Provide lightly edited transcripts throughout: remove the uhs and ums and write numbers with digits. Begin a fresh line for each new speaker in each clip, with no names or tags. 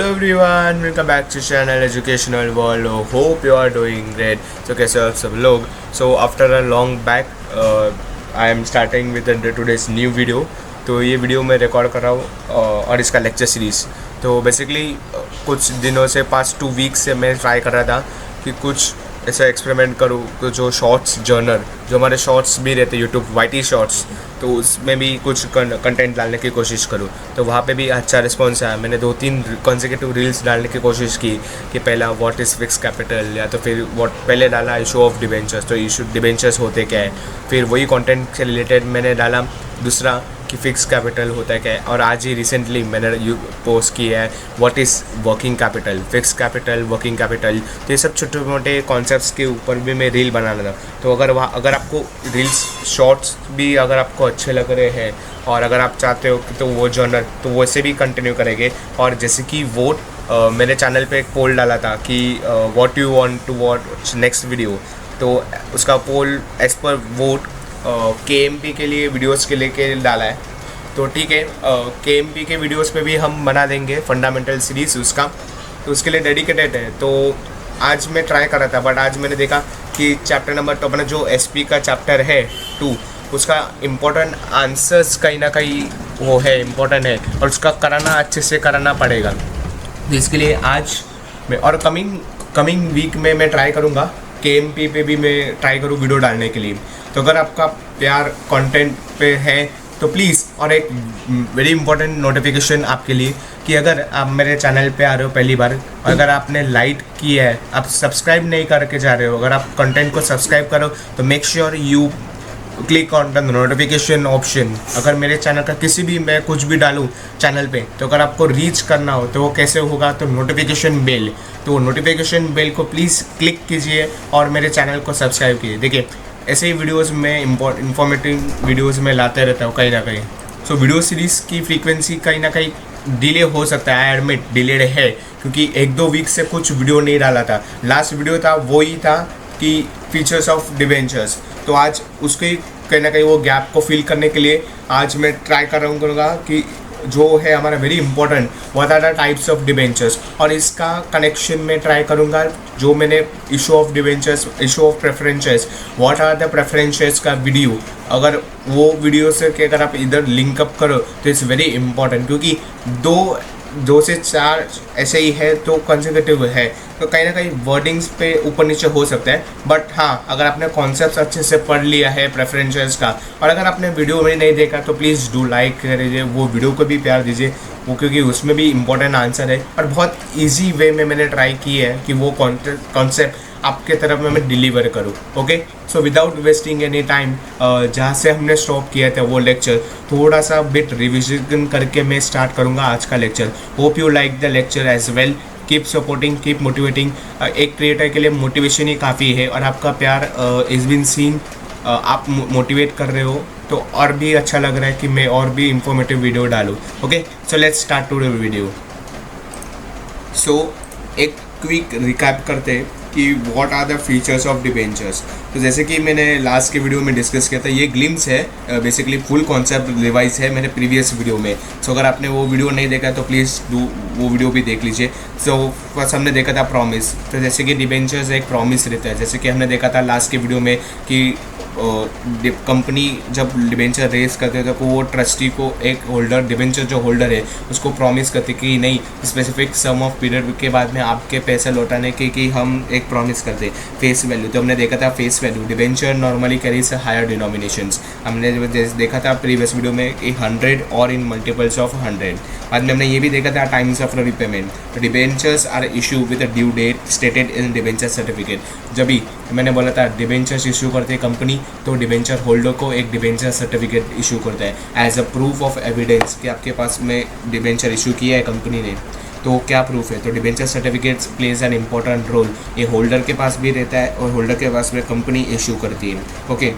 everyone, welcome back to channel Educational World. Hope you are doing great. So कैसे हो आप सब लोग? So after a long back, I am starting with today's new video. तो ये video मैं record कर रहा हूँ और इसका लेक्चर सीरीज़. तो बेसिकली कुछ दिनों से पास्ट 2 वीक्स से मैं ट्राई कर रहा था कि कुछ ऐसा एक्सपेरिमेंट करूँ तो जो शॉर्ट्स जर्नल जो हमारे शॉर्ट्स भी रहते यूट्यूब वाईटी शॉर्ट्स, तो उसमें भी कुछ कंटेंट डालने की कोशिश करूँ. तो वहाँ पे भी अच्छा रिस्पॉन्स आया. मैंने 2-3 कॉन्सेक्यूटिव रील्स डालने की कोशिश की कि पहला व्हाट इज़ फिक्स कैपिटल, या तो फिर पहले डाला इशू ऑफ डिबेंचर्स, तो इशू डिबेंचर्स होते क्या है. फिर वही कंटेंट से रिलेटेड मैंने डाला दूसरा कि फ़िक्स कैपिटल होता है क्या है. और आज ही रिसेंटली मैंने पोस्ट किया है what is working capital, fix capital, working capital. तो ये सब छोटे मोटे कॉन्सेप्ट्स के ऊपर भी मैं रील बना रहा था. तो अगर आपको रील्स शॉर्ट्स भी अगर आपको अच्छे लग रहे हैं और अगर आप चाहते हो कि तो वो जर्नल तो वैसे भी कंटिन्यू करेंगे. और जैसे कि वोट मैंने चैनल पे एक पोल डाला था कि what you want to watch next video. तो उसका poll as per vote KMP के लिए वीडियोस के लेके डाला है. तो ठीक है, KMP के वीडियोस पे भी हम बना देंगे फंडामेंटल सीरीज़ उसका, तो उसके लिए डेडिकेटेड है. तो आज मैं ट्राई कर रहा था, बट आज मैंने देखा कि चैप्टर नंबर तो अपना जो SP का चैप्टर है 2, उसका इम्पोर्टेंट आंसर्स कहीं ना कहीं वो है इम्पोर्टेंट है और उसका कराना अच्छे से कराना पड़ेगा. तो इसके लिए आज मैं और कमिंग वीक में मैं ट्राई करूँगा KMP पे भी मैं ट्राई करूँ वीडियो डालने के लिए. तो अगर आपका प्यार कंटेंट पे है तो प्लीज़, और एक वेरी इंपॉर्टेंट नोटिफिकेशन आपके लिए कि अगर आप मेरे चैनल पे आ रहे हो पहली बार, अगर आपने लाइक किया है, आप सब्सक्राइब नहीं करके जा रहे हो, अगर आप कंटेंट को सब्सक्राइब करो तो make sure you click on the notification option. अगर मेरे चैनल का किसी भी मैं कुछ भी डालूँ चैनल पे, तो अगर आपको रीच करना हो तो वो कैसे होगा, तो नोटिफिकेशन बेल, तो नोटिफिकेशन बेल को प्लीज़ क्लिक कीजिए और मेरे चैनल को सब्सक्राइब कीजिए. देखिए ऐसे ही वीडियोस में इंफॉर्मेटिव वीडियोस में लाते रहता हूँ कहीं ना कहीं. सो वीडियो सीरीज़ की फ्रीक्वेंसी कहीं ना कहीं डिले हो सकता है, आई एडमिट डिलेड है, क्योंकि 1-2 वीक से कुछ वीडियो नहीं डाला था. लास्ट वीडियो था वही था कि फीचर्स ऑफ डिबेंचर्स. तो आज उसके कहीं ना कहीं वो गैप को फिल करने के लिए आज मैं ट्राई करूँगा कि जो है हमारा very important what are the types of debentures, और इसका कनेक्शन में ट्राई करूँगा जो मैंने issue of debentures, issue of preferences, what are the preferences का वीडियो, अगर वो वीडियो से कि अगर आप इधर लिंकअप करो तो इट्स वेरी इंपॉर्टेंट, क्योंकि 2 से 4 ऐसे ही है तो कंसेक्यूटिव है, तो कहीं ना कहीं वर्डिंग्स पे ऊपर नीचे हो सकता है. बट हाँ, अगर आपने कॉन्सेप्ट अच्छे से पढ़ लिया है प्रेफरेंसेस का, और अगर आपने वीडियो में नहीं देखा तो प्लीज़ डू लाइक करिए, वो वीडियो को भी प्यार दीजिए वो, क्योंकि उसमें भी इंपॉर्टेंट आंसर है और बहुत ईजी वे में मैंने ट्राई की है कि वो कॉन्सेप्ट आपके तरफ में मैं डिलीवर करूँ. Okay, so without wasting any time, जहाँ से हमने स्टॉप किया था वो लेक्चर थोड़ा सा बिट रिविजन करके मैं स्टार्ट करूँगा आज का lecture. Hope you like the lecture as well. Keep supporting, keep motivating. एक क्रिएटर के लिए मोटिवेशन ही काफ़ी है, और आपका प्यार इज़ बीन सीन, आप मोटिवेट कर रहे हो तो और भी अच्छा लग रहा है कि मैं और भी इंफॉर्मेटिव वीडियो डालूँ. Okay, so let's start today video. So एक क्विक रिकैप करते कि what are the features of debentures. तो जैसे कि मैंने लास्ट के वीडियो में डिस्कस किया था, ये ग्लिम्स है, बेसिकली फुल कॉन्सेप्ट रिवाइज है मेरे प्रीवियस वीडियो में. सो अगर आपने वो वीडियो नहीं देखा तो प्लीज़ वो वीडियो भी देख लीजिए. सो फर्स्ट हमने देखा था प्रॉमिस. तो जैसे कि डिबेंचर्स एक प्रॉमिस रहता है, जैसे कि हमने देखा था लास्ट के वीडियो में कि कंपनी जब डिबेंचर रेस करते हैं तो वो ट्रस्टी को एक होल्डर, डिबेंचर जो होल्डर है उसको प्रॉमिस करते कि नहीं स्पेसिफिक सम ऑफ पीरियड के बाद में आपके पैसे लौटाने के कि हम एक प्रॉमिस करते. फेस वैल्यू तो हमने देखा था, face value debenture normally carries higher denominations. हमने देखा था प्रीवियस वीडियो में कि 100 और इन मल्टीपल्स ऑफ 100. बाद में हमने ये भी देखा था टाइम्स ऑफ रिपेमेंट. तो debentures are issue with a due date stated in debenture certificate. जब भी मैंने बोला था डिबेंचर्स इशू करते हैं कंपनी, तो डिबेंचर होल्डर को एक डिबेंचर सर्टिफिकेट इशू करता है as a proof of evidence कि आपके पास में डिबेंचर इशू किया है कंपनी ने. तो क्या प्रूफ है, तो debenture certificates plays an important role. ये होल्डर के पास भी रहता है और होल्डर के पास में कंपनी इशू करती है. ओके,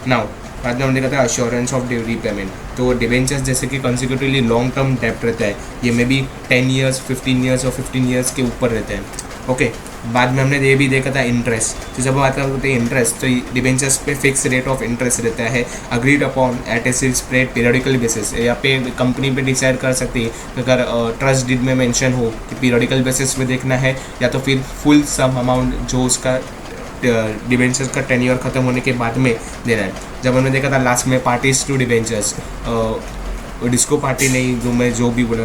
नाउ बाद में हमने देखा था अश्योरेंस ऑफ रीपेमेंट. तो डिबेंचर्स जैसे कि कंसिक्यूटिवली लॉन्ग टर्म डेप्ट रहता है, ये मे बी 10 ईयर्स, 15 ईयर्स और 15 ईयर्स के ऊपर रहते हैं. ओके, बाद में हमने ये भी देखा था इंटरेस्ट। तो जब हम बात करते हैं इंटरेस्ट, तो डिबेंचर्स पे फिक्स रेट ऑफ इंटरेस्ट रहता है, अग्रीड अपॉन एट ए स्प्रेड पीरियडिकल बेसिस। यहाँ पे कंपनी पे डिसाइड कर सकती है कि अगर ट्रस्ट डीड में मेंशन हो कि पीरियडिकल बेसिस पे देखना है या तो फिर फुल सम अमाउंट जो उसका डिबेंचर्स का टेन्योर ख़त्म होने के बाद में देना है। जब हमने देखा था लास्ट में parties to debentures, disco party नहीं, जो मैं जो भी बोला,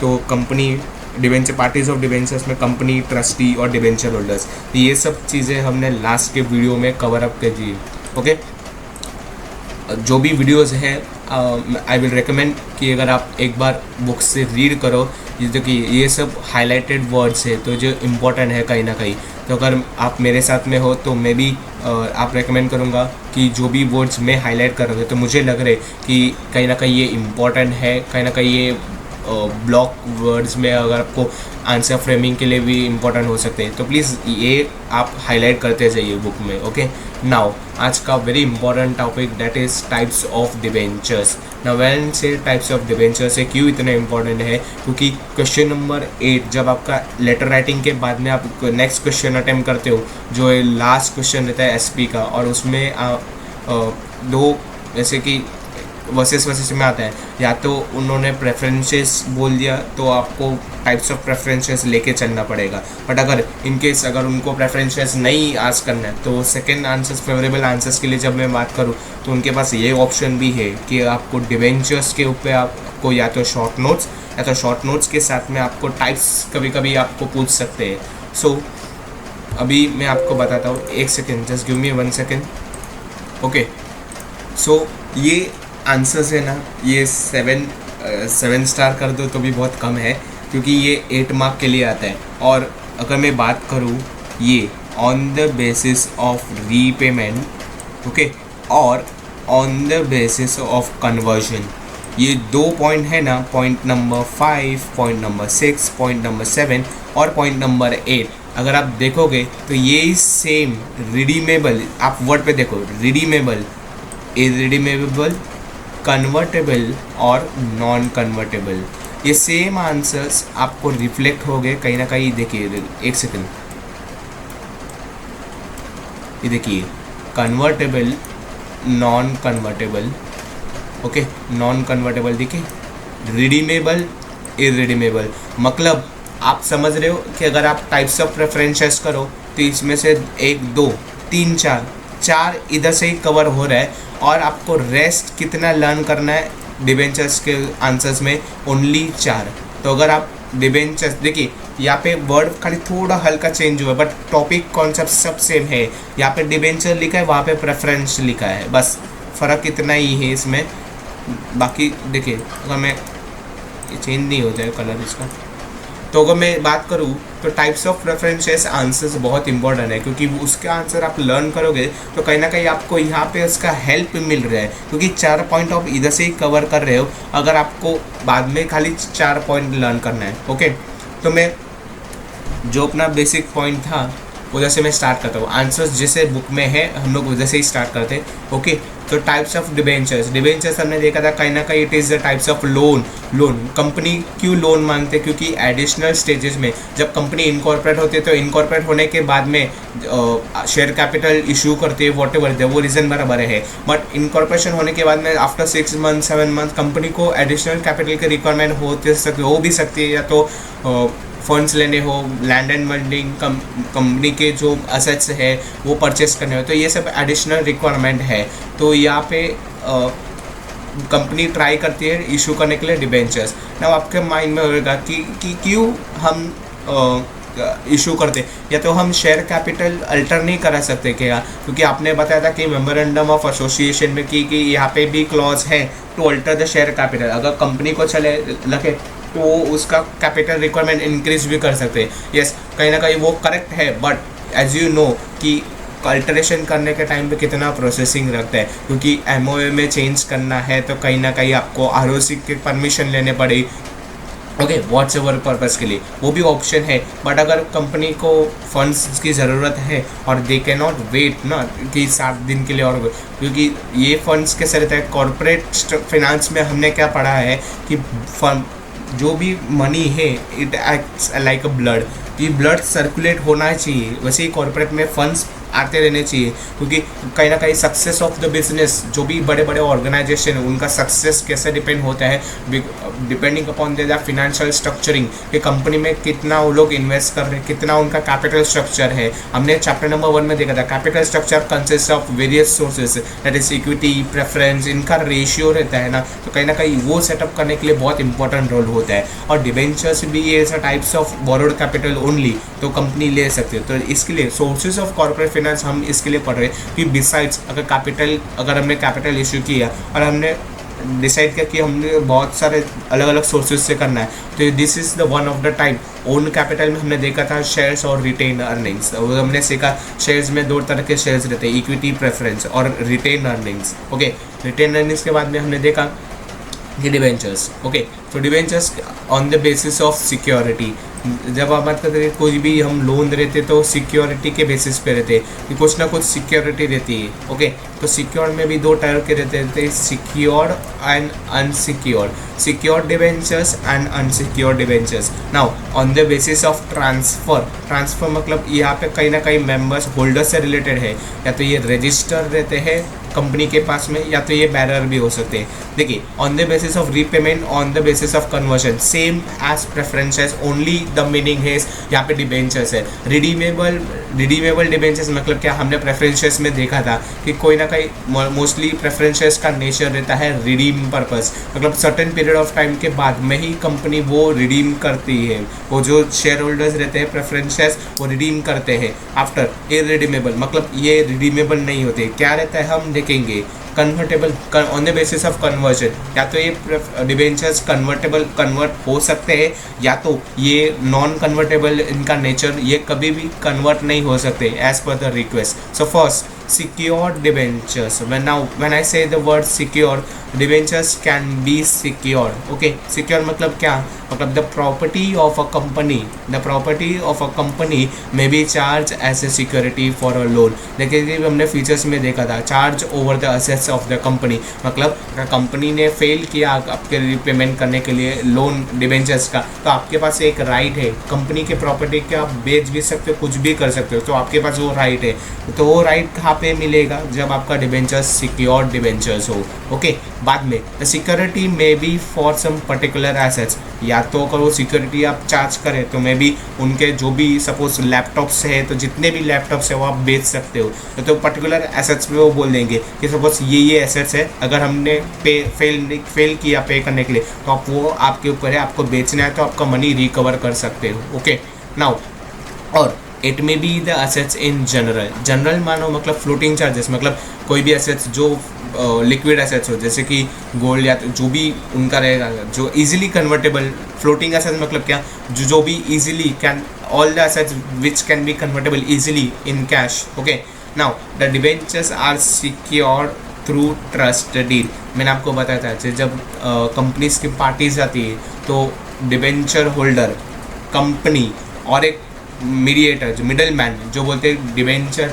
तो company debenture, parties of debentures में कंपनी, ट्रस्टी और डिबेंचर होल्डर्स, ये सब चीज़ें हमने लास्ट के वीडियो में कवर अप कर दी। ओके, जो भी वीडियोस हैं आई विल रिकमेंड कि अगर आप एक बार बुक से रीड करो, जैसे कि ये सब हाईलाइटेड वर्ड्स है तो जो इम्पोर्टेंट है कहीं ना कहीं। तो अगर आप मेरे साथ में हो तो मैं भी आप रेकमेंड करूँगा कि जो भी वर्ड्स मैं हाईलाइट करोगे तो मुझे लग रहा है कि कहीं ना कहीं ये इम्पोर्टेंट है, कहीं ना कहीं ये ब्लॉक वर्ड्स में अगर आपको आंसर फ्रेमिंग के लिए भी इम्पोर्टेंट हो सकते हैं, तो प्लीज़ ये आप हाईलाइट करते जाइए बुक में। ओके, नाउ आज का very important topic that is types of debentures. Now when से टाइप्स ऑफ डिबेंचर्स है क्यों इतना इंपॉर्टेंट है, क्योंकि क्वेश्चन नंबर 8 जब आपका लेटर राइटिंग के बाद में आप नेक्स्ट क्वेश्चन अटेम्प्ट करते हो, जो लास्ट क्वेश्चन रहता है एसपी का, और उसमें दो जैसे कि वर्सेस में आता है, या तो उन्होंने प्रेफरेंसेस बोल दिया तो आपको टाइप्स ऑफ प्रेफरेंसेस लेके चलना पड़ेगा। बट अगर इनकेस अगर उनको प्रेफरेंसेस नहीं आस्क करना है तो सेकंड आंसर्स, फेवरेबल आंसर्स के लिए जब मैं बात करूँ तो उनके पास ये ऑप्शन भी है कि आपको डिबेंचर्स के ऊपर आपको या तो शॉर्ट नोट्स, या तो शॉर्ट नोट्स के साथ में आपको टाइप्स कभी कभी आपको पूछ सकते हैं। सो अभी मैं आपको बताता हूँ, एक second, just give me 1 second. Okay, so ये आंसर्स है ना, ये 7 स्टार कर दो तो भी बहुत कम है, क्योंकि ये 8 मार्क के लिए आता है। और अगर मैं बात करूँ ये on the basis of repayment, okay, और on the basis of conversion, ये 2 पॉइंट है ना, point number 5, point number 6, point number 7 और पॉइंट नंबर 8, अगर आप देखोगे तो ये सेम रिडीमेबल, आप वर्ड पे देखो, रिडीमेबल, इरिडीमेबल, कन्वर्टेबल और नॉन कन्वर्टेबल, ये सेम आंसर्स आपको रिफ्लेक्ट हो गए कहीं ना कहीं। देखिए एक सेकंड, ये देखिए, convertible, non convertible, okay, non convertible देखिए, रिडीमेबल, इरिडीमेबल। मतलब आप समझ रहे हो कि अगर आप टाइप्स ऑफ प्रेफरेंसेस करो तो इसमें से 1, 2, 3, 4 इधर से ही कवर हो रहा है, और आपको रेस्ट कितना लर्न करना है डिबेंचर्स के आंसर्स में, ओनली 4। तो अगर आप डिबेंचर्स देखिए, यहाँ पे वर्ड खाली थोड़ा हल्का चेंज हुआ है, बट टॉपिक कॉन्सेप्ट सब सेम है। यहाँ पे डिबेंचर लिखा है, वहाँ पे प्रेफरेंस लिखा है, बस फ़र्क इतना ही है इसमें। बाकी देखिए, अगर मैं चेंज नहीं हो जाए कलर इसका, तो अगर मैं बात करूँ तो टाइप्स ऑफ प्रेफरेंसेस आंसर्स बहुत इंपॉर्टेंट है, क्योंकि उसका आंसर आप लर्न करोगे तो कहीं ना कहीं आपको यहाँ पे उसका हेल्प मिल रहा है, क्योंकि 4 पॉइंट आप इधर से ही कवर कर रहे हो, अगर आपको बाद में खाली 4 पॉइंट लर्न करना है। ओके, तो मैं जो अपना बेसिक पॉइंट था उधर से मैं स्टार्ट करता हूँ। आंसर्स जैसे बुक में है हम लोग उधर से ही स्टार्ट करते हैं। ओके, तो टाइप्स ऑफ डिबेंचर्स हमने देखा था कहीं ना कहीं it is the types of loan. Company क्यों लोन मांगते हैं, क्योंकि एडिशनल स्टेजेस में जब कंपनी इनकॉर्पोरेट होती है तो इनकॉर्पोरेट होने के बाद में शेयर कैपिटल इशू करते हैं, वॉट एवर वो रीज़न बराबर है। बट इनकॉर्पोरेशन होने के बाद में आफ्टर 6 मंथ 7 मंथ कंपनी को एडिशनल कैपिटल की रिक्वायरमेंट हो भी सकती है, या तो फंड्स लेने हो, लैंड एंड बिल्डिंग, कंपनी के जो असेट्स है वो परचेस करने हो, तो ये सब एडिशनल रिक्वायरमेंट है। तो यहाँ पे कंपनी ट्राई करती है इशू करने के लिए डिबेंचर्स। ना आपके माइंड में होगा कि क्यों हम इशू करते, या तो हम शेयर कैपिटल अल्टर नहीं करा सकते क्या, क्योंकि आपने बताया था कि मेमोरेंडम ऑफ एसोसिएशन में कि यहाँ पे भी क्लॉज है to alter the share capital. अगर कंपनी को चले लगे तो उसका कैपिटल रिक्वायरमेंट इंक्रीज भी कर सकते हैं। यस, कहीं ना कहीं वो करेक्ट है, बट एज यू नो कि अल्टरेशन करने के टाइम पे कितना प्रोसेसिंग रखता है, क्योंकि एमओए में चेंज करना है तो कहीं ना कहीं आपको आरओसी की परमिशन लेने पड़ेगी। ओके, व्हाट्स एवर पर्पज़ के लिए वो भी ऑप्शन है। बट अगर कंपनी को फंड्स की ज़रूरत है और दे कैन नॉट वेट ना कि 7 दिन के लिए, और क्योंकि ये फंड्स कैसे रहता है कॉर्पोरेट फाइनेंस में, हमने क्या पढ़ा है कि जो भी मनी है it acts like a blood. ये ब्लड सर्कुलेट होना चाहिए, वैसे ही कॉर्पोरेट में फंड्स आते रहने चाहिए, क्योंकि कहीं ना कहीं सक्सेस ऑफ द बिजनेस, जो भी बड़े बड़े ऑर्गेनाइजेशन है उनका सक्सेस कैसे डिपेंड होता है, depending upon the financial structuring, कि कंपनी में कितना वो लोग इन्वेस्ट कर रहे हैं, कितना उनका कैपिटल स्ट्रक्चर है। हमने चैप्टर नंबर 1 में देखा था capital structure consist of various sources, that is equity, preference, इनका रेशियो रहता है ना, तो कहीं ना कहीं वो सेटअप करने के लिए बहुत इंपॉर्टेंट रोल होता है। और डिबेंचर्स भी ये ऐसा types of borrowed capital only तो कंपनी ले सकते हैं। तो इसके लिए सोर्सेज ऑफ कॉर्पोरेट फाइनेंस हम इसके लिए पढ़ रहे हैं कि बिसाइड्स अगर हमने कैपिटल इशू किया और हमने डिसाइड किया कि हमने बहुत सारे अलग अलग सोर्सेज से करना है, तो this is the one of the type. Own capital में हमने देखा था शेयर्स और रिटेन अर्निंग्स, और हमने सीखा शेयर्स में 2 तरह के शेयर्स रहते हैं, इक्विटी, प्रेफरेंस और retained earnings. Okay, retained earnings के बाद में हमने देखा कि डिवेंचर्स। ओके, तो debentures on the basis of security, जब आप बात करते हैं कोई भी हम लोन रहते तो सिक्योरिटी के बेसिस पे रहते कि कुछ ना कुछ सिक्योरिटी रहती है। ओके, तो सिक्योर में भी 2 टाइप के रहते थे, secure and unsecure, secure debentures and unsecure debentures. Now on the basis of transfer मतलब यहाँ पे कहीं ना कहीं मेंबर्स होल्डर से रिलेटेड है, या तो ये रजिस्टर रहते हैं कंपनी के पास में, या तो ये बैरर भी हो सकते हैं। देखिए, on the basis of repayment, on the basis of conversion, same as preferences, only the meaning है यहाँ पे डिबेंचर्स है। रिडीमेबल डिबेंचर्स मतलब क्या, हमने प्रेफरेंसेस में देखा था कि कोई ना कहीं मोस्टली प्रेफरेंसेस का नेचर रहता है रिडीम पर्पस, मतलब सर्टेन पीरियड ऑफ टाइम के बाद में ही कंपनी वो रिडीम करती है, वो जो शेयर होल्डर्स रहते हैं प्रेफरेंसेस वो रिडीम करते हैं आफ्टर। इररिडीमेबल मतलब ये रिडीमेबल नहीं होते, क्या रहता है हम देखेंगे। Convertible on the basis of conversion, या तो ये डिबेंचर्स कन्वर्ट हो सकते हैं, या तो ये नॉन कन्वर्टेबल इनका नेचर, ये कभी भी कन्वर्ट नहीं हो सकते एज पर the request. So first, secured debentures. When I say the word secure, debentures can be secured. Okay, secure मतलब क्या, मतलब the property of a company may be charged as a security for a loan. देखिए हमने features में देखा था charge over the assets of the company, मतलब company ने फेल किया आपके रिपेमेंट करने के लिए लोन डिबेंचर्स का, तो आपके पास एक राइट है कंपनी के प्रॉपर्टी के, आप बेच भी सकते हो, कुछ भी कर सकते हो, तो आपके पास वो राइट है। तो वो राइट कहाँ पे मिलेगा, जब आपका डिबेंचर्स सिक्योर्ड डिबेंचर्स हो। ओके, बाद में the security may be for some particular assets, या तो अगर वो सिक्योरिटी आप चार्ज करें तो मे बी उनके जो भी सपोज लैपटॉप्स है, तो जितने भी लैपटॉप्स है वो आप बेच सकते हो, तो पर्टिकुलर एसेट्स में वो बोल देंगे कि सपोज ये एसेट्स है, अगर हमने फेल किया पे करने के लिए, तो आप वो आपके ऊपर है, आपको बेचना है तो आपका मनी रिकवर कर सकते हो। ओके, नाउ और it may be the assets in general मानो मतलब फ्लोटिंग चार्जेस, मतलब कोई भी एसेट्स जो लिक्विड एसेट्स हो, जैसे कि गोल्ड या जो भी उनका रहेगा जो इजीली कन्वर्टेबल। फ्लोटिंग एसेट्स मतलब क्या, जो भी easily can, all the assets which can be convertible easily in cash. Okay, now the debentures are secured through trust deed. मैंने आपको बताया था जब कंपनीज की पार्टीज आती है तो डिबेंचर होल्डर, कंपनी और एक मीडिएटर जो मिडल मैन जो बोलते हैं डिबेंचर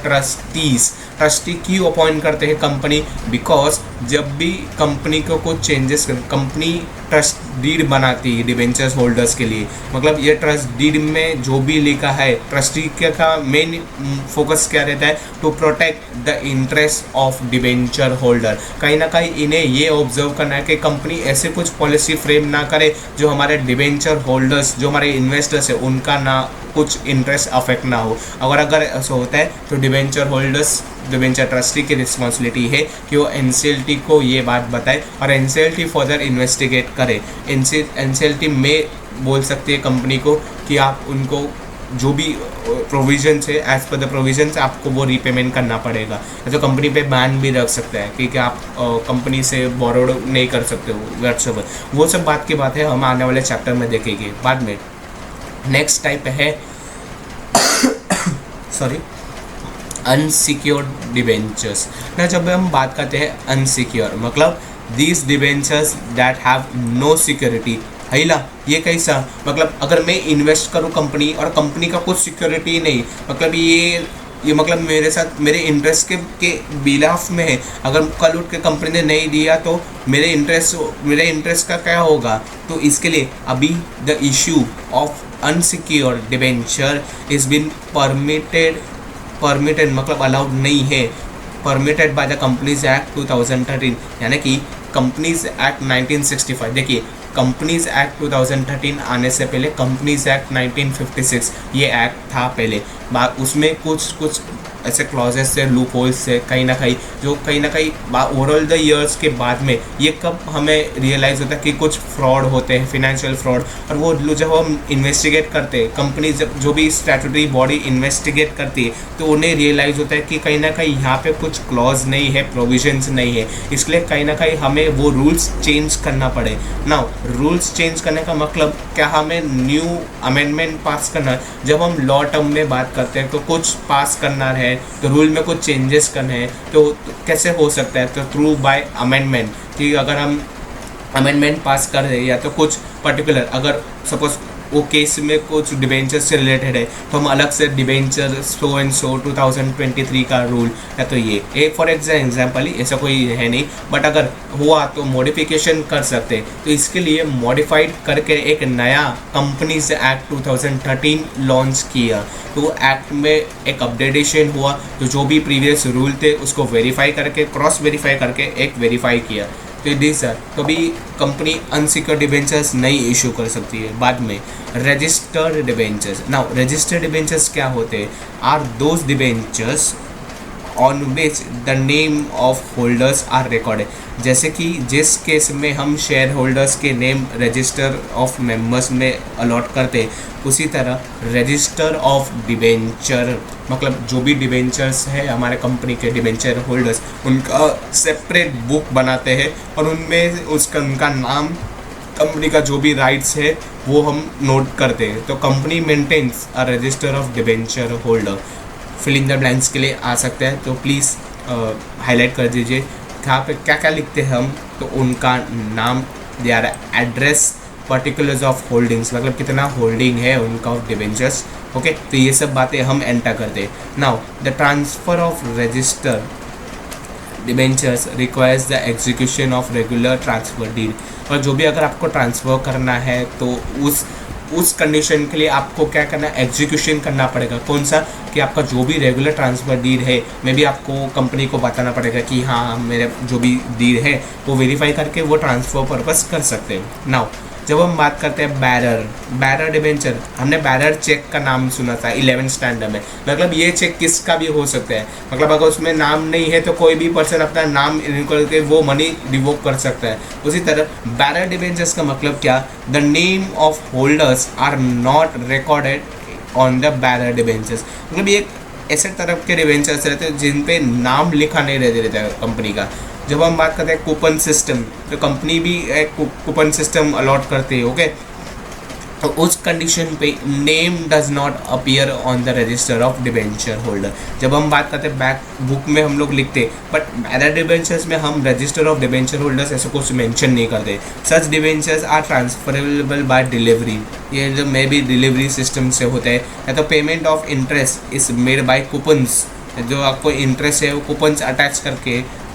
ट्रस्टी क्यों अपॉइंट करते हैं कंपनी, बिकॉज जब भी कंपनी को कुछ चेंजेस कर, कंपनी ट्रस्ट डीड बनाती है डिबेंचर्स होल्डर्स के लिए, मतलब ये ट्रस्ट डीड में जो भी लिखा है, ट्रस्टी का मेन फोकस क्या रहता है, to protect the interest of debenture holder. कहीं ना कहीं इन्हें ये ऑब्जर्व करना है कि कंपनी ऐसे कुछ पॉलिसी फ्रेम ना करे जो हमारे डिबेंचर होल्डर्स, जो हमारे इन्वेस्टर्स है, उनका ना कुछ इंटरेस्ट अफेक्ट ना हो। अगर ऐसा होता है तो डिबेंचर होल्डर्स, डिबेंचर ट्रस्टी की रिस्पॉन्सिबिलिटी है कि वो एनसीएलटी को ये बात बताए और एनसीएलटी फर्दर इन्वेस्टिगेट करे। एनसीएलटी में बोल सकती है कंपनी को कि आप उनको जो भी प्रोविजंस है, एज पर द प्रोविजंस आपको वो रीपेमेंट करना पड़ेगा। तो कंपनी पे बैन भी रख सकता है कि आप कंपनी से बोरोड नहीं कर सकते हो व्हाट्सएवर। वो सब बात की बात है, हम आने वाले चैप्टर में देखेंगे बाद में। नेक्स्ट टाइप है सॉरी अनसिक्योर्ड डिबेंचर्स। ना जब हम बात करते हैं अनसिक्योर मतलब these debentures that have no security. हैला ये कैसा, मतलब अगर मैं इन्वेस्ट करूँ कंपनी और कंपनी का कुछ सिक्योरिटी नहीं, मतलब ये मतलब मेरे साथ मेरे इंटरेस्ट के बिलाफ में है। अगर कल उठ के कंपनी ने नहीं दिया तो मेरे इंटरेस्ट का क्या होगा। तो इसके लिए अभी the issue of unsecured debenture is been permitted मतलब अलाउड नहीं है, permitted by the companies act 2013, यानी कि कंपनीज एक्ट 1965। देखिए कंपनीज एक्ट 2013 आने से पहले कंपनीज एक्ट 1956 ये एक्ट था पहले, उसमें कुछ ऐसे क्लॉजेस से, लूप होल्स से कहीं ना कहीं ओवरऑल द ईयर्स के बाद में ये कब हमें रियलाइज़ होता है कि कुछ फ्रॉड होते हैं, फिनेंशियल फ्रॉड, और वो जब हम इन्वेस्टिगेट करते हैं, कंपनी जब जो भी स्टैट्यूटरी बॉडी इन्वेस्टिगेट करती है तो उन्हें रियलाइज़ होता है कि कहीं ना कहीं यहाँ पे कुछ क्लॉज नहीं है, प्रोविजंस नहीं है, इसलिए कहीं ना कहीं हमें वो रूल्स चेंज करना पड़े। नाउ रूल्स चेंज करने का मतलब क्या, हमें न्यू अमेंडमेंट पास करना। जब हम लॉ टर्म में बात करते हैं तो कुछ पास करना है, तो रूल में कुछ चेंजेस करने हैं, तो कैसे हो सकता है, तो थ्रू बाय अमेंडमेंट। कि अगर हम अमेंडमेंट पास कर रहे हैं या तो कुछ पर्टिकुलर, अगर सपोज वो केस में कुछ डिबेंचर से रिलेटेड है तो हम अलग से डिबेंचर सो एंड सो 2023 का रूल या तो ये फॉर एग्जाम्पल ही, ऐसा कोई है नहीं, बट अगर हुआ तो मॉडिफिकेशन कर सकते हैं। तो इसके लिए मॉडिफाइड करके एक नया कंपनीज एक्ट 2013 लॉन्च किया। तो एक्ट में एक अपडेटेशन हुआ, तो जो भी प्रीवियस रूल थे उसको वेरीफाई करके, क्रॉस वेरीफाई करके एक वेरीफाई किया। तो दी सर तो भी कंपनी अनसिक्योर्ड डिबेंचर्स नहीं इशू कर सकती है। बाद में registered debentures. Now registered debentures क्या होते हैं, are those debentures on which the name of holders are recorded. जैसे कि जिस केस में हम शेयर होल्डर्स के नेम रजिस्टर ऑफ मेंबर्स में अलॉट करते, उसी तरह रजिस्टर ऑफ डिबेंचर मतलब जो भी डिबेंचर्स है हमारे कंपनी के डिबेंचर होल्डर्स, उनका सेपरेट बुक बनाते हैं और उनमें उनका नाम, कंपनी का जो भी राइट्स है वो हम नोट करते हैं। तो company maintains a register of debenture holder. Fill in the blanks के लिए आ सकते हैं, तो प्लीज़ हाईलाइट कर दीजिए यहाँ पे क्या क्या लिखते हैं हम। तो उनका नाम, their address, particulars of holdings मतलब कितना होल्डिंग है उनका ऑफ डिबेंचर्स। ओके, तो ये सब बातें हम एंटर करते हैं। Now the transfer of register debentures requires the execution of regular transfer deed. और जो भी अगर आपको ट्रांसफ़र करना है तो उस कंडीशन के लिए आपको क्या करना है, एग्जीक्यूशन करना पड़ेगा। कौन सा, कि आपका जो भी रेगुलर ट्रांसफ़र डीड है में भी आपको कंपनी को बताना पड़ेगा कि हाँ मेरे जो भी डीड है वो वेरीफाई करके वो ट्रांसफ़र पर्पस कर सकते हैं। नाउ जब हम बात करते हैं बैरर डिबेंचर, हमने बैरर चेक का नाम सुना था 11th स्टैंडर्ड में। मतलब ये चेक किसका भी हो सकता है, मतलब अगर उसमें नाम नहीं है तो कोई भी पर्सन अपना नाम निकल के वो मनी रिवोक कर सकता है। उसी तरह बैरर डिबेंचर्स का मतलब क्या, the name of holders are not recorded on the bearer debentures. मतलब ये ऐसे तरह के डिबेंचर्स रहते हैं जिन पे नाम लिखा नहीं रहता है कंपनी का। जब हम बात करते हैं कूपन सिस्टम, तो कंपनी भी एक कूपन सिस्टम अलॉट करती है। ओके, तो उस कंडीशन पे name does not appear on the register of debenture holder. जब हम बात करते हैं बैक बुक में हम लोग लिखते, बट बैरर डिबेंचर्स में हम रजिस्टर ऑफ डिबेंचर होल्डर्स ऐसे कुछ मेंशन नहीं करते। Such debentures are transferable by delivery. ये जो मे भी डिलीवरी सिस्टम से होता है, या तो payment of interest is made by coupons. जो आपको इंटरेस्ट है वो coupons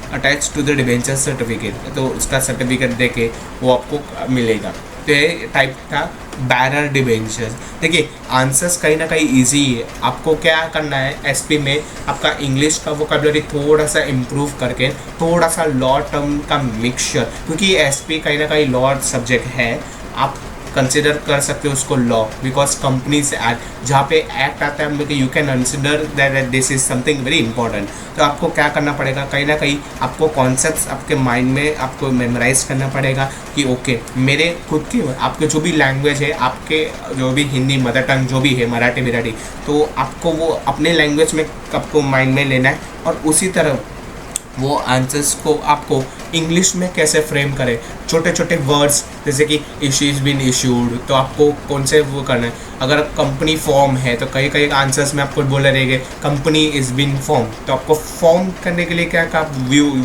attach to the debenture certificate, तो उसका सर्टिफिकेट दे के वो आपको मिलेगा। तो ये टाइप था बैरर डिबेंचर्स। देखिए आंसर्स कहीं ना कहीं इजी है। आपको क्या करना है, एसपी में आपका इंग्लिश का वोकैबुलरी थोड़ा सा इम्प्रूव करके थोड़ा सा लॉ टर्म का मिक्सचर, क्योंकि एसपी कहीं ना कहीं लॉ सब्जेक्ट है, आप कंसिडर कर सकते हो उसको लॉ, बिकॉज कंपनीज एक्ट जहाँ पे एक्ट आता है हम लोग you can consider that this is something very important. तो आपको क्या करना पड़ेगा, कहीं ना कहीं आपको कॉन्सेप्ट्स आपके माइंड में आपको मेमोराइज करना पड़ेगा कि ओके मेरे खुद की आपके जो भी लैंग्वेज है, आपके जो भी हिंदी मदर टंग जो भी है, मराठी, तो आपको वो अपने लैंग्वेज में आपको माइंड में लेना है, और उसी तरह वो आंसर्स को आपको इंग्लिश में कैसे फ्रेम करें। छोटे छोटे वर्ड्स जैसे कि इश्यूज बीन इशूड, तो आपको कौन से वो करना है। अगर कंपनी फॉर्म है तो कई कई आंसर्स में आपको बोले रहेंगे कंपनी इज़ बीन फॉर्म, तो आपको फॉर्म करने के लिए क्या आप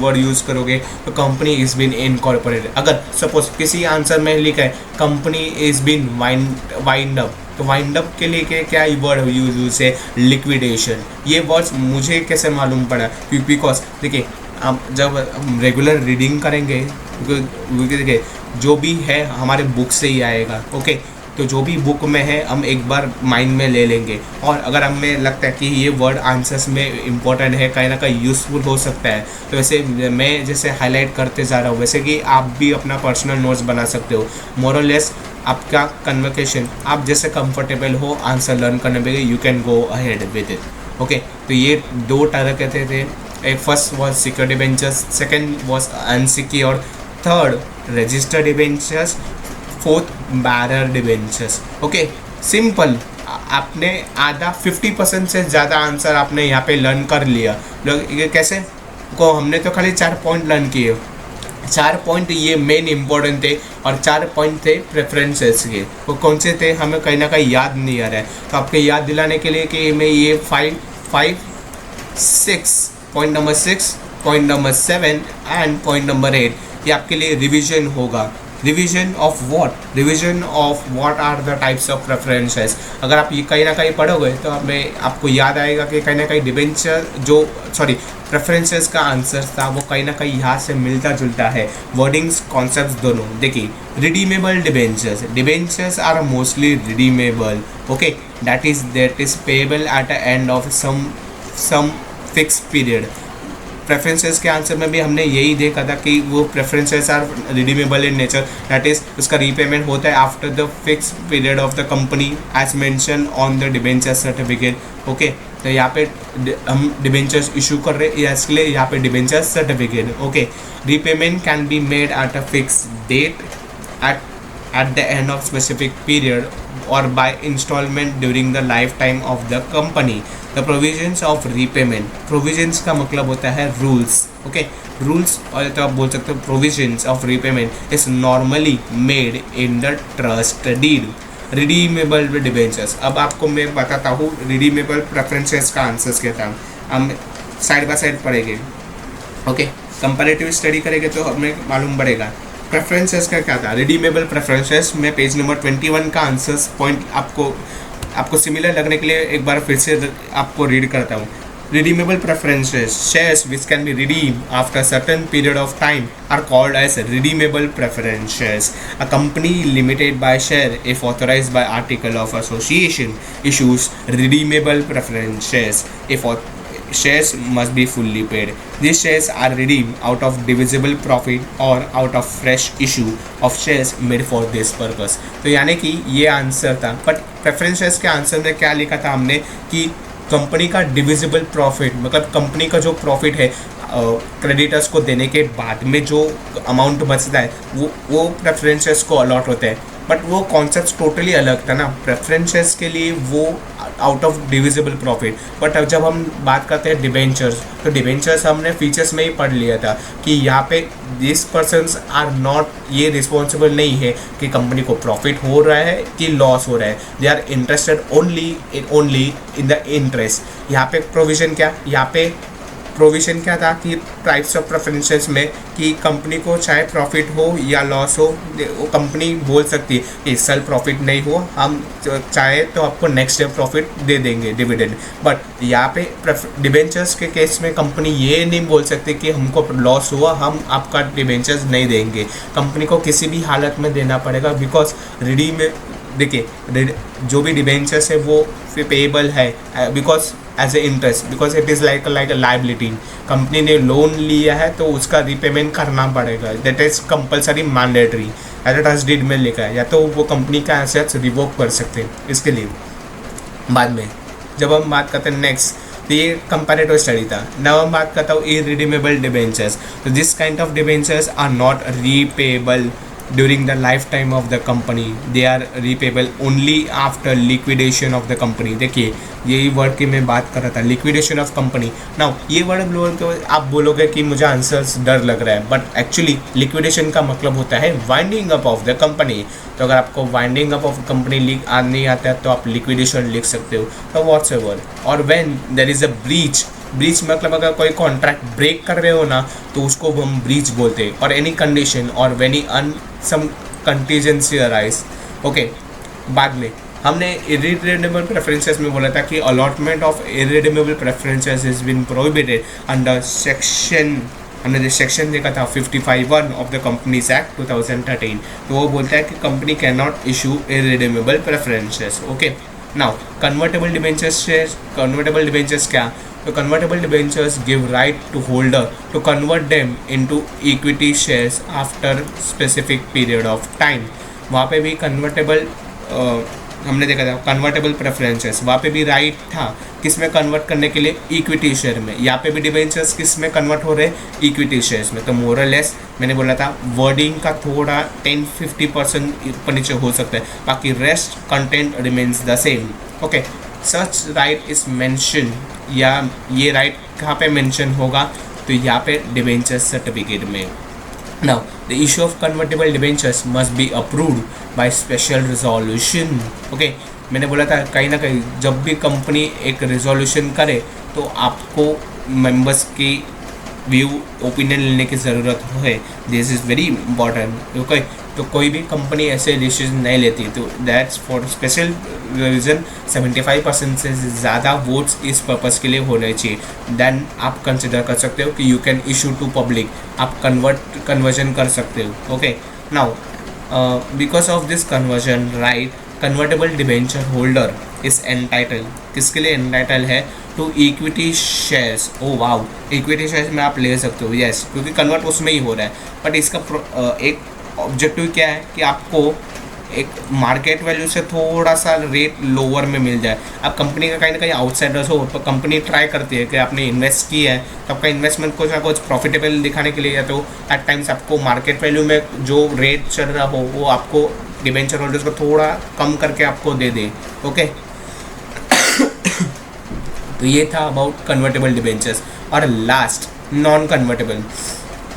वर्ड यूज़ करोगे, तो कंपनी इज़ बीन इनकॉर्पोरेटेड। अगर सपोज किसी आंसर में लिखा है company is been wind up, तो वाइंड अप के लिए क्या वर्ड यूज है, लिक्विडेशन। ये वर्ड्स मुझे कैसे मालूम पड़ा, बिकॉज देखिए आप जब हम रेगुलर रीडिंग करेंगे, देखिए जो भी है हमारे बुक से ही आएगा। ओके, तो जो भी बुक में है हम एक बार माइंड में ले लेंगे, और अगर हमें लगता है कि ये वर्ड आंसर्स में इम्पोर्टेंट है, कहीं ना कहीं यूज़फुल हो सकता है, तो वैसे मैं जैसे हाईलाइट करते जा रहा हूँ, वैसे कि आप भी अपना पर्सनल नोट्स बना सकते हो। मोरलेस आपका कन्वर्सेशन, आप जैसे कंफर्टेबल हो आंसर लर्न करने में, you can go ahead with it. Okay, तो ये 2 तरह के थे। एक first was secure debentures, second was unsecure, third registered debentures, fourth bearer debentures. Okay, simple, आपने आधा 50% से ज़्यादा आंसर आपने यहाँ पे लर्न कर लिया। लोग ये कैसे को, हमने तो खाली 4 पॉइंट लर्न किए, 4 पॉइंट ये मेन इंपॉर्टेंट थे, और 4 पॉइंट थे प्रेफरेंसेस के। वो कौन से थे हमें कहीं ना कहीं याद नहीं आ रहा है, तो आपके याद दिलाने के लिए कि मैं ये 5 6 point number 6, point number 7 and point number 8 ये आपके लिए रिविजन होगा। Revision of what are the types of preferences. अगर आप ये कहीं ना कहीं पढ़ोगे तो आपको याद आएगा कि कहीं ना कहीं डिबेंचर प्रेफरेंसेस का आंसर था वो कहीं ना कहीं यहाँ से मिलता जुलता है, वर्डिंग्स कॉन्सेप्ट्स दोनों। देखिए, redeemable debentures are mostly redeemable, okay, that is payable at the end of some fix period. Preferences के आंसर में भी हमने यही देखा था कि वो preferences are redeemable in nature, that is उसका रीपेमेंट होता है after the fix period of the company as mention on the debenture certificate. Okay, तो यहाँ पे हम डिबेंचर्स इशू कर रहे हैं, इसलिए यहाँ पे debenture certificate. Okay, repayment can be made at a fix date at the end of specific period or by installment during the lifetime of the company. The provisions of repayment, provisions का मतलब होता है rules, okay, rules, और तो आप बोल सकते हो provisions of repayment is normally made in the trust deed. Redeemable debentures, अब आपको मैं बताता हूँ redeemable preferences का आंसर्स क्या था, हम साइड बाय साइड पढ़ेंगे। ओके, कंपैरेटिव स्टडी करेंगे तो हमें मालूम पड़ेगा प्रेफरेंसेस का क्या था। रिडीमेबल प्रेफरेंसेस में पेज नंबर 21 का आंसर्स पॉइंट आपको सिमिलर लगने के लिए एक बार फिर से आपको रीड करता हूँ। Redeemable preferences, shares which can be redeem after certain period of time are called as redeemable preferences. A company limited by share if authorised by article of association issues redeemable preferences if shares must be fully paid. These shares are redeemed out of divisible profit or out of fresh issue of shares made for this purpose. तो यानी कि ये answer था, but preferences के answer में क्या लिखा था हमने कि कंपनी का डिविजिबल प्रॉफिट, मतलब कंपनी का जो प्रॉफिट है क्रेडिटर्स को देने के बाद में जो अमाउंट बचता है वो प्रेफरेंसेस को अलॉट होता है। बट वो कॉन्सेप्ट टोटली अलग था ना, प्रेफरेंसेस के लिए वो out of divisible profit. But अब जब हम बात करते हैं डिबेंचर्स, तो डिबेंचर्स हमने फीचर्स में ही पढ़ लिया था कि यहाँ पे दिस पर्सन्स आर नॉट, ये रिस्पॉन्सिबल नहीं है कि कंपनी को प्रॉफिट हो रहा है कि लॉस हो रहा है, they are interested only in the interest. यहाँ पे प्रोविजन क्या था कि टाइप्स ऑफ प्रेफरेंसेस में कि कंपनी को चाहे प्रॉफिट हो या लॉस हो, वो कंपनी बोल सकती है कि इस साल प्रॉफिट नहीं हो, हम चाहे तो आपको नेक्स्ट ईयर प्रॉफिट दे देंगे डिविडेंड। बट यहाँ पे डिबेंचर्स के केस में कंपनी ये नहीं बोल सकती कि हमको लॉस हुआ, हम आपका डिबेंचर्स नहीं देंगे, कंपनी को किसी भी हालत में देना पड़ेगा। बिकॉज देखिए जो भी डिबेंचर्स है वो पेएबल है because as a interest, because it is like a liability. Company ने लोन लिया है तो उसका रीपेमेंट करना पड़ेगा, that is compulsory mandatory, as a trust deed में लिखा है, या तो वो कंपनी का एसेट्स रिवोक कर सकते हैं। इसके लिए बाद में जब हम बात करते हैं नेक्स्ट, तो ये कंपैरेटिव स्टडी था। नाउ हम बात करता हूँ इरिडीमेबल डिबेंचर्स। तो this kind of debentures are not repayable during the lifetime of the company, they are repayable only after liquidation of the company। देखिए यही वर्ड की मैं बात कर रहा था, लिक्विडेशन ऑफ कंपनी। नाउ ये वर्ड बोल के आप बोलोगे कि मुझे आंसर्स डर लग रहा है, बट एक्चुअली लिक्विडेशन का मतलब होता है winding up of the company. तो अगर आपको वाइंडिंग अप ऑफ कंपनी नहीं आता है तो आप लिक्विडेशन लिख सकते हो, तो व्हाट्स एवर। और when there is a breach मतलब अगर कोई कॉन्ट्रैक्ट ब्रेक कर रहे हो ना तो उसको हम ब्रीच बोलते हैं। और एनी कंडीशन और वेनी सम कंटीजेंसी अराइज। ओके, बाद में हमने इरिडेमेबल प्रेफरेंसेस में बोला था कि allotment of irredeemable preferences is been prohibited under section हमने जो सेक्शन देखा था 55(1) ऑफ द कंपनीज एक्ट 2013, तो वो बोलता है कि company can not issue irredeemable preferences. Okay, now convertible debentures क्या? तो convertible debentures give right to holder to convert them into equity shares after specific period of time. वहाँ पे भी कन्वर्टेबल हमने देखा था कन्वर्टेबल प्रेफरेंसेस, वहाँ पे भी राइट था किस में कन्वर्ट करने के लिए, इक्विटी शेयर में। यहाँ पे भी डिबेंचर्स किस में कन्वर्ट हो रहे हैं, इक्विटी शेयर्स में। तो मोरलेस मैंने बोला था वर्डिंग का थोड़ा 10-50% ऊपर नीचे हो सकता है, बाकी rest content remains the same. Okay, such right is mention, या ये राइट कहाँ पे मेंशन होगा, तो यहाँ पे डिबेंचर्स सर्टिफिकेट में। Now, the issue of convertible debentures must be approved by special resolution. Okay, मैंने बोला था कहीं ना कहीं जब भी कंपनी एक रिजोल्यूशन करे तो आपको मेंबर्स की व्यू ओपिनियन लेने की ज़रूरत है। This is very important. Okay, तो कोई भी कंपनी ऐसे डिसीजन नहीं लेती, तो दैट्स फॉर स्पेशल रीज़न 75% से ज़्यादा वोट्स इस पर्पज़ के लिए होने चाहिए। देन आप कंसिडर कर सकते हो कि you can issue to public, आप कन्वर्जन कर सकते हो। Okay, now because of this conversion right, convertible debenture holder is entitle, किसके लिए एंटाइटल है, to equity shares. Oh wow, equity shares में आप ले सकते हो, यस, क्योंकि कन्वर्ट उसमें ही हो रहा है। बट इसका एक ऑब्जेक्टिव क्या है कि आपको एक मार्केट वैल्यू से थोड़ा सा रेट लोअर में मिल जाए। अब कंपनी का कहीं ना कहीं आउटसाइडर्स हो तो कंपनी ट्राई करती है कि आपने इन्वेस्ट किया है तो आपका इन्वेस्टमेंट कुछ ना कुछ प्रॉफिटेबल दिखाने के लिए, या तो एट टाइम्स आपको मार्केट वैल्यू में जो रेट चल रहा हो वो आपको डिबेंचर होल्डर्स को थोड़ा कम करके आपको दे दे। ओके, तो ये था अबाउट कन्वर्टेबल डिबेंचर्स। और लास्ट, नॉन कन्वर्टेबल।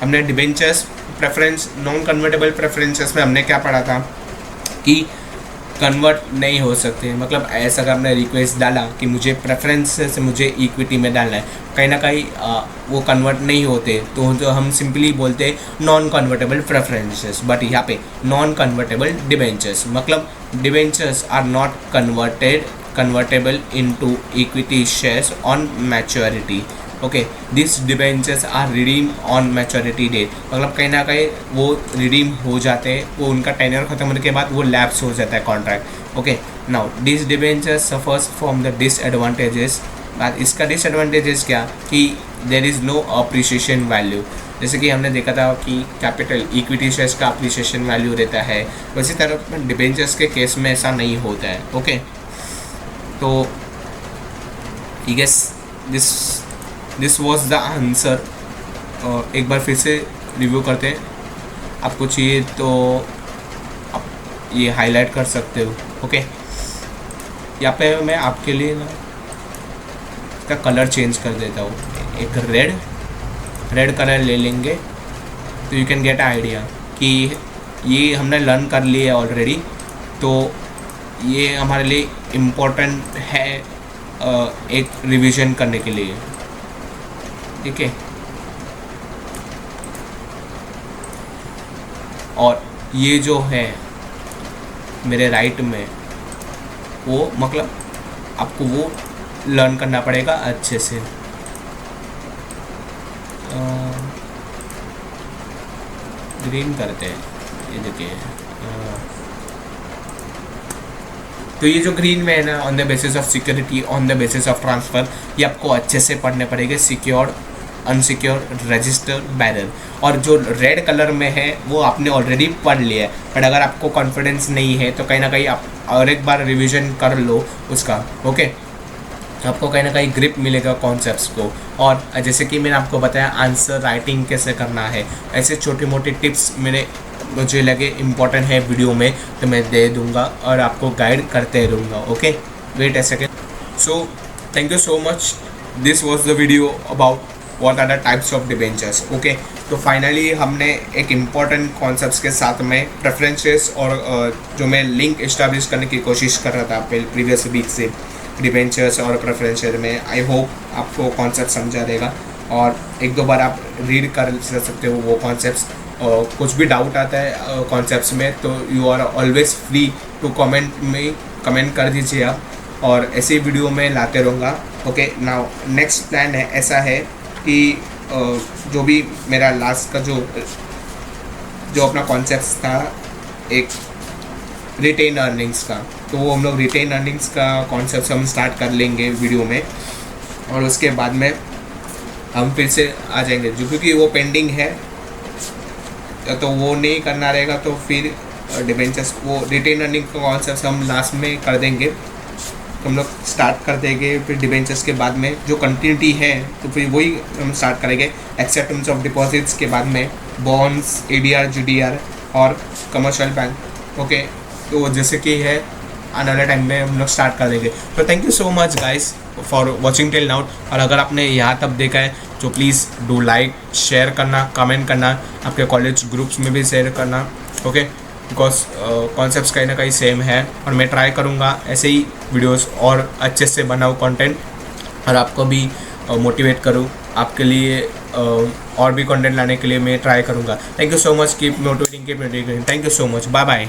हमने debentures preference, non convertible preferences में हमने क्या पढ़ा था कि कन्वर्ट नहीं हो सकते। मतलब ऐसा अगर हमने रिक्वेस्ट डाला कि मुझे प्रेफरेंस से मुझे इक्विटी में डालना है, कहीं ना कहीं वो कन्वर्ट नहीं होते, तो हम सिंपली बोलते हैं नॉन कन्वर्टेबल प्रेफरेंसेस। बट यहाँ पे नॉन कन्वर्टेबल डिबेंचर्स, मतलब debentures are not convertible into equity shares on maturity. Okay, this debentures are redeem on maturity date, मतलब कहीं ना कहीं वो रिडीम हो जाते हैं, वो उनका टेन्योर खत्म होने के बाद वो लैप्स हो जाता है contract. Okay, now this debentures suffers from the disadvantages. इसका डिसएडवांटेजेस क्या कि there is no appreciation value. जैसे कि हमने देखा था कि कैपिटल इक्विटी शेयर्स का अप्रिसिएशन वैल्यू रहता है, वैसी तरह डिबेंचर्स के केस में ऐसा नहीं होता है। ओके, तो I guess this was the answer. एक बार फिर से रिव्यू करते हैं, आपको चाहिए तो आप ये हाईलाइट कर सकते हो। ओके, यहाँ पे मैं आपके लिए ना इसका कलर चेंज कर देता हूँ, एक रेड कलर ले लेंगे तो यू कैन गेट आइडिया कि ये हमने लर्न कर लिया है ऑलरेडी, तो ये हमारे लिए इम्पोर्टेंट है एक रिवीजन करने के लिए। ठीक है, और ये जो है मेरे राइट में, वो मतलब आपको वो लर्न करना पड़ेगा अच्छे से। ग्रीन करते हैं, ये देखिए। तो ये जो ग्रीन में है ना, on the basis of security, on the basis of transfer, ये आपको अच्छे से पढ़ने पड़ेंगे, सिक्योर्ड, अनसिक्योर, रजिस्टर्ड, बैरर। और जो रेड कलर में है वो आपने ऑलरेडी पढ़ लिया है, बट अगर आपको कॉन्फिडेंस नहीं है तो कहीं ना कहीं आप और एक बार रिवीजन कर लो उसका। ओके, आपको कहीं ना कहीं ग्रिप मिलेगा कॉन्सेप्ट्स को। और जैसे कि मैंने आपको बताया आंसर राइटिंग कैसे करना है, ऐसे छोटे मोटे टिप्स मुझे लगे इम्पॉर्टेंट है वीडियो में, तो मैं दे दूंगा और आपको गाइड करते रहूँगा। Okay, wait a second. So thank you so much, this was the video about what are the types of debentures. Okay, तो फाइनली हमने एक इम्पॉर्टेंट कॉन्सेप्ट्स के साथ में प्रेफरेंसेस और जो मैं लिंक इस्टेब्लिश करने की कोशिश कर रहा था प्रीवियस वीक से डिबेंचर्स और प्रेफरेंसेस में, आई होप आपको कॉन्सेप्ट समझा देगा और एक दो बार आप रीड कर सकते हो वो कॉन्सेप्ट्स। कुछ भी डाउट आता है कॉन्सेप्ट्स में तो you are always free to comment कर दीजिए आप, और ऐसी वीडियो में लाते रहूँगा। ओके, नाउ नेक्स्ट प्लान है ऐसा है कि
जो भी मेरा लास्ट का जो अपना कॉन्सेप्ट था एक रिटेन अर्निंग्स का, तो वो हम लोग रिटेन अर्निंग्स का कॉन्सेप्ट हम स्टार्ट कर लेंगे वीडियो में, और उसके बाद में हम फिर से आ जाएंगे जो, क्योंकि वो पेंडिंग है तो वो नहीं करना रहेगा, तो फिर डिबेंचर्स वो रिटेन अर्निंग का कॉन्सेप्ट हम लास्ट में कर देंगे, तो हम लोग स्टार्ट कर देंगे। फिर डिबेंचर्स के बाद में जो कंटिन्यूटी है तो फिर वही हम स्टार्ट करेंगे। एक्सेप्टेंस ऑफ डिपॉजिट्स के बाद में बॉन्ड्स, ADR, GDR और कमर्शियल बैंक। ओके, तो जैसे कि है आने वाले टाइम में हम लोग स्टार्ट कर देंगे। तो thank you so much guys for watching till now, और अगर आपने यहाँ तक देखा है तो प्लीज़ डू लाइक, शेयर करना, कमेंट करना, आपके कॉलेज ग्रुप्स में भी शेयर करना। ओके, बिकॉज कॉन्सेप्ट्स कहीं ना कहीं सेम है, और मैं ट्राई करूँगा ऐसे ही वीडियोस और अच्छे से बनाऊँ कंटेंट, और आपको भी मोटिवेट करूँ, आपके लिए और भी कंटेंट लाने के लिए मैं ट्राई करूँगा। Thank you so much, keep motivating, keep motivating. Thank you so much, bye bye.